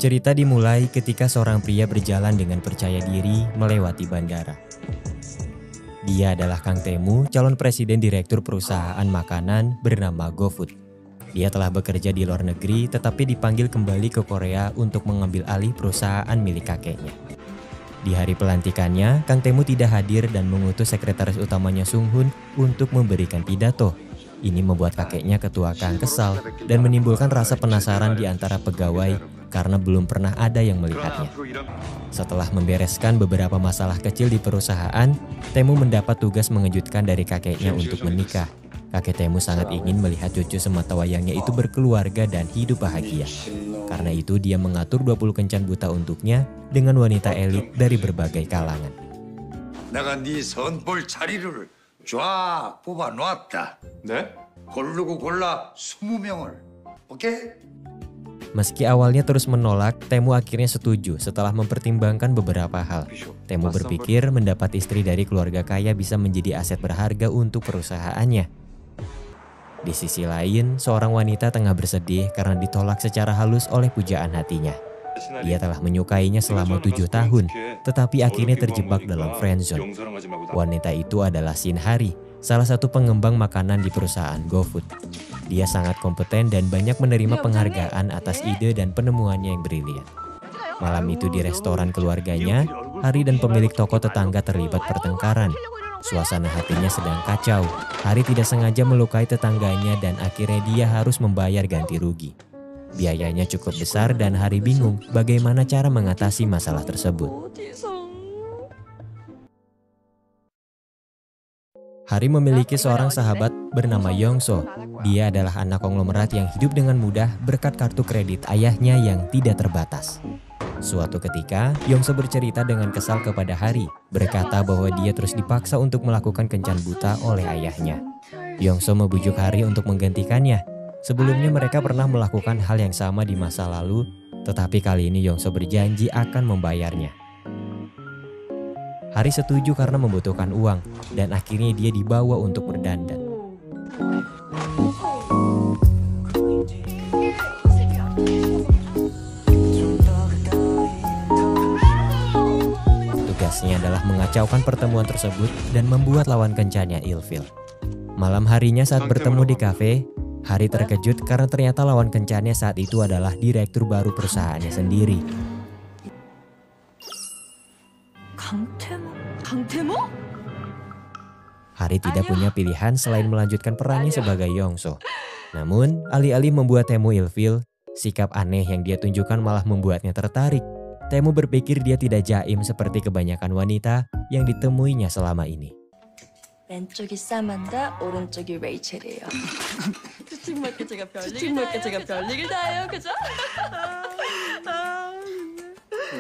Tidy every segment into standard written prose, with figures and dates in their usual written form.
Cerita dimulai ketika seorang pria berjalan dengan percaya diri melewati bandara. Dia adalah Kang Taemu, calon presiden direktur perusahaan makanan bernama GoFood. Dia telah bekerja di luar negeri tetapi dipanggil kembali ke Korea untuk mengambil alih perusahaan milik kakeknya. Di hari pelantikannya, Kang Taemu tidak hadir dan mengutus sekretaris utamanya Sung Hoon untuk memberikan pidato. Ini membuat kakeknya ketua Kang kesal dan menimbulkan rasa penasaran di antara pegawai karena belum pernah ada yang melihatnya. Setelah membereskan beberapa masalah kecil di perusahaan, Taemu mendapat tugas mengejutkan dari kakeknya untuk menikah. Kakek Taemu sangat ingin melihat cucu sematawayangnya itu berkeluarga dan hidup bahagia. Karena itu dia mengatur 20 kencan buta untuknya dengan wanita elit dari berbagai kalangan. 내가 네 선볼 자리를 쫙 뽑아놓았다. 네? 고르고 골라 20명을. 오케이? Meski awalnya terus menolak, Taemu akhirnya setuju setelah mempertimbangkan beberapa hal. Taemu berpikir mendapat istri dari keluarga kaya bisa menjadi aset berharga untuk perusahaannya. Di sisi lain, seorang wanita tengah bersedih karena ditolak secara halus oleh pujaan hatinya. Dia telah menyukainya selama 7 tahun, tetapi akhirnya terjebak dalam friendzone. Wanita itu adalah Shin Hari, salah satu pengembang makanan di perusahaan GoFood. Dia sangat kompeten dan banyak menerima penghargaan atas ide dan penemuannya yang brilian. Malam itu di restoran keluarganya, Hari dan pemilik toko tetangga terlibat pertengkaran. Suasana hatinya sedang kacau. Hari tidak sengaja melukai tetangganya dan akhirnya dia harus membayar ganti rugi. Biayanya cukup besar dan Hari bingung bagaimana cara mengatasi masalah tersebut. Hari memiliki seorang sahabat bernama Yongso. Dia adalah anak konglomerat yang hidup dengan mudah berkat kartu kredit ayahnya yang tidak terbatas. Suatu ketika, Yongso bercerita dengan kesal kepada Hari, berkata bahwa dia terus dipaksa untuk melakukan kencan buta oleh ayahnya. Yongso membujuk Hari untuk menggantikannya. Sebelumnya mereka pernah melakukan hal yang sama di masa lalu, tetapi kali ini Yongso berjanji akan membayarnya. Hari setuju karena membutuhkan uang, dan akhirnya dia dibawa untuk berdandan. Tugasnya adalah mengacaukan pertemuan tersebut dan membuat lawan kencannya ilfil. Malam harinya saat bertemu di kafe, Hari terkejut karena ternyata lawan kencannya saat itu adalah direktur baru perusahaannya sendiri. 강태모? Hari tidak punya pilihan selain melanjutkan perannya sebagai Yongso. Namun, alih-alih membuat Taemu ilfil, sikap aneh yang dia tunjukkan malah membuatnya tertarik. Taemu berpikir dia tidak jaim seperti kebanyakan wanita yang ditemuinya selama ini. 왼쪽이 사만다, 오른쪽이 레이첼이에요. 주책맞게 제가 별일을 다 해요, 그죠?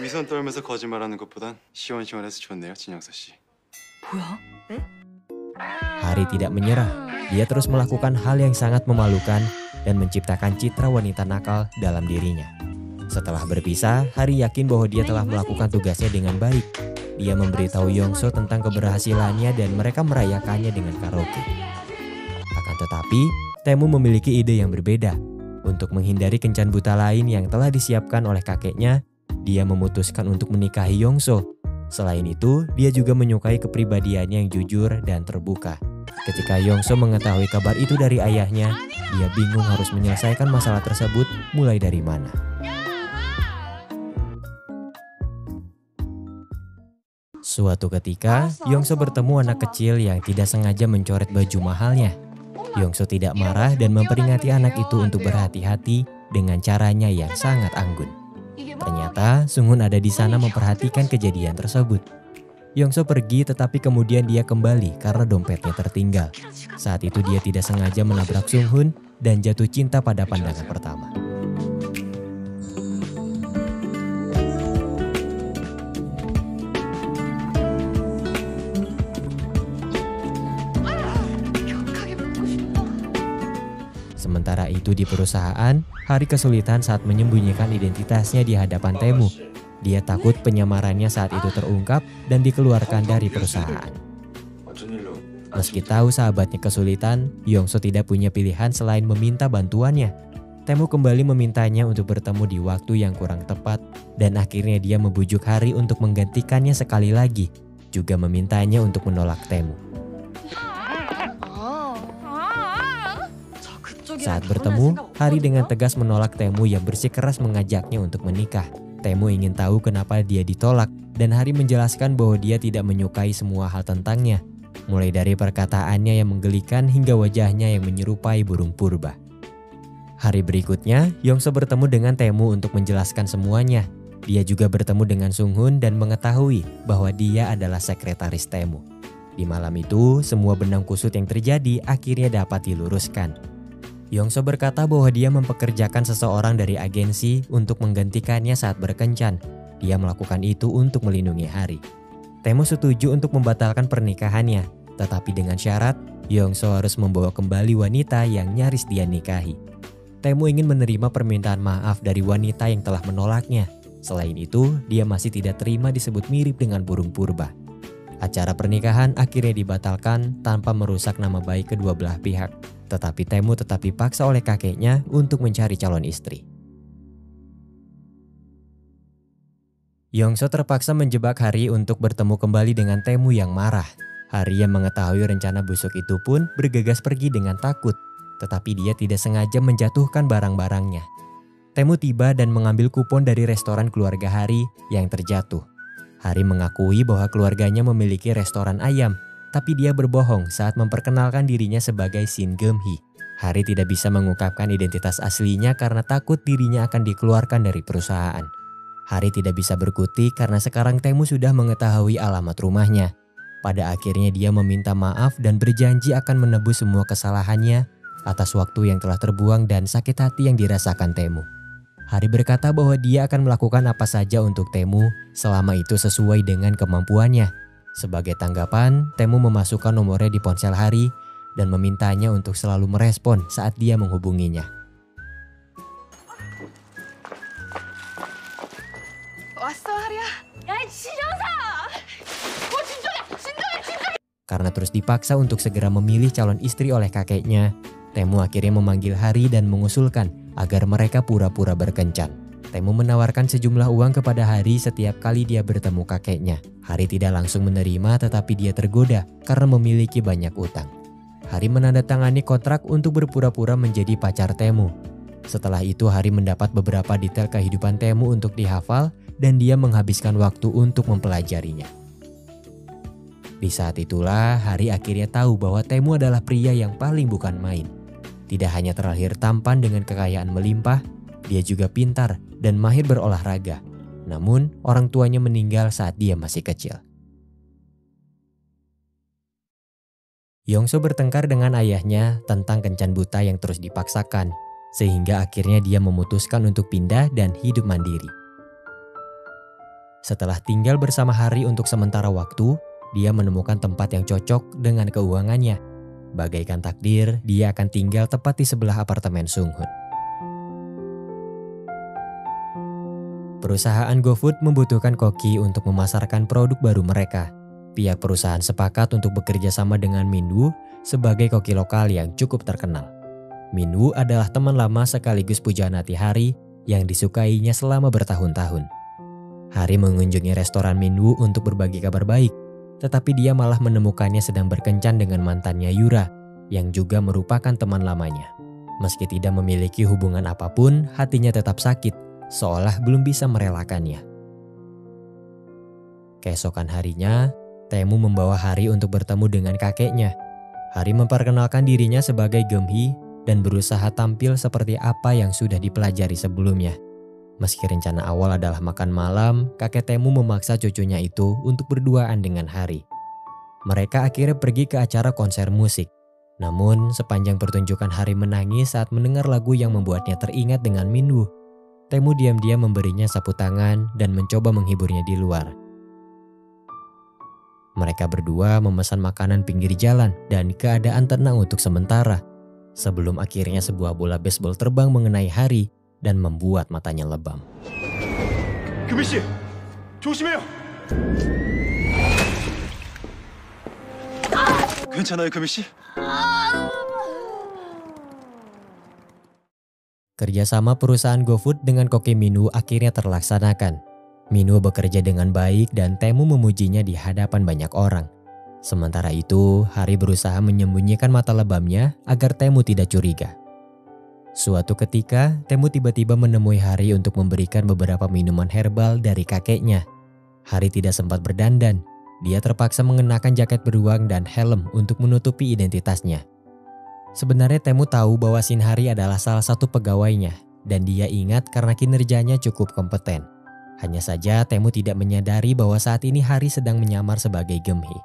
위선 떨면서 거짓말하는 것보단 시원시원해서 좋네요, 진영서 씨. 뭐야? Hari tidak menyerah. Dia terus melakukan hal yang sangat memalukan dan menciptakan citra wanita nakal dalam dirinya. Setelah berpisah, Hari yakin bahwa dia telah melakukan tugasnya dengan baik. Dia memberitahu Yongso tentang keberhasilannya dan mereka merayakannya dengan karaoke. Akan tetapi, Taemu memiliki ide yang berbeda. Untuk menghindari kencan buta lain yang telah disiapkan oleh kakeknya, dia memutuskan untuk menikahi Yongso. Selain itu, dia juga menyukai kepribadiannya yang jujur dan terbuka. Ketika Yongso mengetahui kabar itu dari ayahnya, dia bingung harus menyelesaikan masalah tersebut mulai dari mana. Suatu ketika, Yongso bertemu anak kecil yang tidak sengaja mencoret baju mahalnya. Yongso tidak marah dan memperingati anak itu untuk berhati-hati dengan caranya yang sangat anggun. Ternyata, Sung Hoon ada di sana memperhatikan kejadian tersebut. Yongso pergi tetapi kemudian dia kembali karena dompetnya tertinggal. Saat itu dia tidak sengaja menabrak Sung Hoon dan jatuh cinta pada pandangan pertama. Sementara itu di perusahaan, Hari kesulitan saat menyembunyikan identitasnya di hadapan Taemu. Dia takut penyamarannya saat itu terungkap dan dikeluarkan dari perusahaan. Meski tahu sahabatnya kesulitan, Yongso tidak punya pilihan selain meminta bantuannya. Taemu kembali memintanya untuk bertemu di waktu yang kurang tepat dan akhirnya dia membujuk Hari untuk menggantikannya sekali lagi, juga memintanya untuk menolak Taemu. Saat bertemu, Hari dengan tegas menolak Taemu yang bersikeras mengajaknya untuk menikah. Taemu ingin tahu kenapa dia ditolak dan Hari menjelaskan bahwa dia tidak menyukai semua hal tentangnya, mulai dari perkataannya yang menggelikan hingga wajahnya yang menyerupai burung purba. Hari berikutnya, Yongso bertemu dengan Taemu untuk menjelaskan semuanya. Dia juga bertemu dengan Sunghun dan mengetahui bahwa dia adalah sekretaris Taemu. Di malam itu, semua benang kusut yang terjadi akhirnya dapat diluruskan. Yongso berkata bahwa dia mempekerjakan seseorang dari agensi untuk menggantikannya saat berkencan. Dia melakukan itu untuk melindungi Hari. Taemu setuju untuk membatalkan pernikahannya, tetapi dengan syarat Yongso harus membawa kembali wanita yang nyaris dia nikahi. Taemu ingin menerima permintaan maaf dari wanita yang telah menolaknya. Selain itu, dia masih tidak terima disebut mirip dengan burung purba. Acara pernikahan akhirnya dibatalkan tanpa merusak nama baik kedua belah pihak. Tetapi Taemu tetap dipaksa oleh kakeknya untuk mencari calon istri. Yongso terpaksa menjebak Hari untuk bertemu kembali dengan Taemu yang marah. Hari yang mengetahui rencana busuk itu pun bergegas pergi dengan takut. Tetapi dia tidak sengaja menjatuhkan barang-barangnya. Taemu tiba dan mengambil kupon dari restoran keluarga Hari yang terjatuh. Hari mengakui bahwa keluarganya memiliki restoran ayam. Tapi dia berbohong saat memperkenalkan dirinya sebagai Shin Geum-hee. Hari tidak bisa mengungkapkan identitas aslinya karena takut dirinya akan dikeluarkan dari perusahaan. Hari tidak bisa berkutik karena sekarang Taemu sudah mengetahui alamat rumahnya. Pada akhirnya dia meminta maaf dan berjanji akan menebus semua kesalahannya atas waktu yang telah terbuang dan sakit hati yang dirasakan Taemu. Hari berkata bahwa dia akan melakukan apa saja untuk Taemu selama itu sesuai dengan kemampuannya. Sebagai tanggapan, Taemu memasukkan nomornya di ponsel Hari dan memintanya untuk selalu merespon saat dia menghubunginya. Karena terus dipaksa untuk segera memilih calon istri oleh kakeknya, Taemu akhirnya memanggil Hari dan mengusulkan agar mereka pura-pura berkencan. Taemu menawarkan sejumlah uang kepada Hari setiap kali dia bertemu kakeknya. Hari tidak langsung menerima tetapi dia tergoda karena memiliki banyak utang. Hari menandatangani kontrak untuk berpura-pura menjadi pacar Taemu. Setelah itu Hari mendapat beberapa detail kehidupan Taemu untuk dihafal dan dia menghabiskan waktu untuk mempelajarinya. Di saat itulah Hari akhirnya tahu bahwa Taemu adalah pria yang paling bukan main. Tidak hanya terlahir tampan dengan kekayaan melimpah, dia juga pintar dan mahir berolahraga. Namun, orang tuanya meninggal saat dia masih kecil. Yongso bertengkar dengan ayahnya tentang kencan buta yang terus dipaksakan, sehingga akhirnya dia memutuskan untuk pindah dan hidup mandiri. Setelah tinggal bersama Hari untuk sementara waktu, dia menemukan tempat yang cocok dengan keuangannya. Bagaikan takdir, dia akan tinggal tepat di sebelah apartemen Sunghun. Perusahaan GoFood membutuhkan koki untuk memasarkan produk baru mereka. Pihak perusahaan sepakat untuk bekerja sama dengan Minwoo sebagai koki lokal yang cukup terkenal. Minwoo adalah teman lama sekaligus pujaan hati Hari yang disukainya selama bertahun-tahun. Hari mengunjungi restoran Minwoo untuk berbagi kabar baik, tetapi dia malah menemukannya sedang berkencan dengan mantannya Yura yang juga merupakan teman lamanya. Meski tidak memiliki hubungan apapun, hatinya tetap sakit, seolah belum bisa merelakannya. Keesokan harinya, Taemu membawa Hari untuk bertemu dengan kakeknya. Hari memperkenalkan dirinya sebagai Geum-hee dan berusaha tampil seperti apa yang sudah dipelajari sebelumnya. Meski rencana awal adalah makan malam, kakek Taemu memaksa cucunya itu untuk berduaan dengan Hari. Mereka akhirnya pergi ke acara konser musik. Namun, sepanjang pertunjukan Hari menangis saat mendengar lagu yang membuatnya teringat dengan Minwoo. Taemu diam-diam memberinya sapu tangan dan mencoba menghiburnya di luar. Mereka berdua memesan makanan pinggir jalan dan keadaan tenang untuk sementara. Sebelum akhirnya sebuah bola baseball terbang mengenai Hari dan membuat matanya lebam. 금희 씨, 조심해요. 괜찮아요, 금희 씨? Kerjasama perusahaan GoFood dengan Koki Minwoo akhirnya terlaksanakan. Minwoo bekerja dengan baik dan Tae-moo memujinya di hadapan banyak orang. Sementara itu, Hari berusaha menyembunyikan mata lebamnya agar Tae-moo tidak curiga. Suatu ketika, Tae-moo tiba-tiba menemui Hari untuk memberikan beberapa minuman herbal dari kakeknya. Hari tidak sempat berdandan. Dia terpaksa mengenakan jaket beruang dan helm untuk menutupi identitasnya. Sebenarnya Tae-moo tahu bahwa Shin Hari adalah salah satu pegawainya dan dia ingat karena kinerjanya cukup kompeten. Hanya saja Tae-moo tidak menyadari bahwa saat ini Hari sedang menyamar sebagai Geum-hee.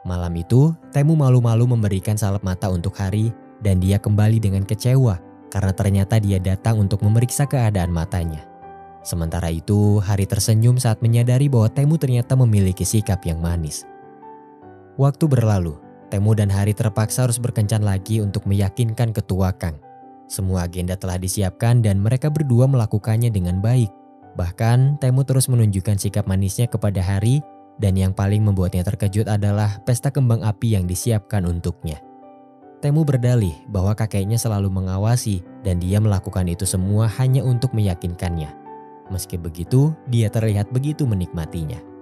Malam itu, Tae-moo malu-malu memberikan salep mata untuk Hari dan dia kembali dengan kecewa karena ternyata dia datang untuk memeriksa keadaan matanya. Sementara itu, Hari tersenyum saat menyadari bahwa Tae-moo ternyata memiliki sikap yang manis. Waktu berlalu. Tae-moo dan Hari terpaksa harus berkencan lagi untuk meyakinkan ketua Kang. Semua agenda telah disiapkan dan mereka berdua melakukannya dengan baik. Bahkan Tae-moo terus menunjukkan sikap manisnya kepada Hari dan yang paling membuatnya terkejut adalah pesta kembang api yang disiapkan untuknya. Tae-moo berdalih bahwa kakeknya selalu mengawasi dan dia melakukan itu semua hanya untuk meyakinkannya. Meski begitu, dia terlihat begitu menikmatinya.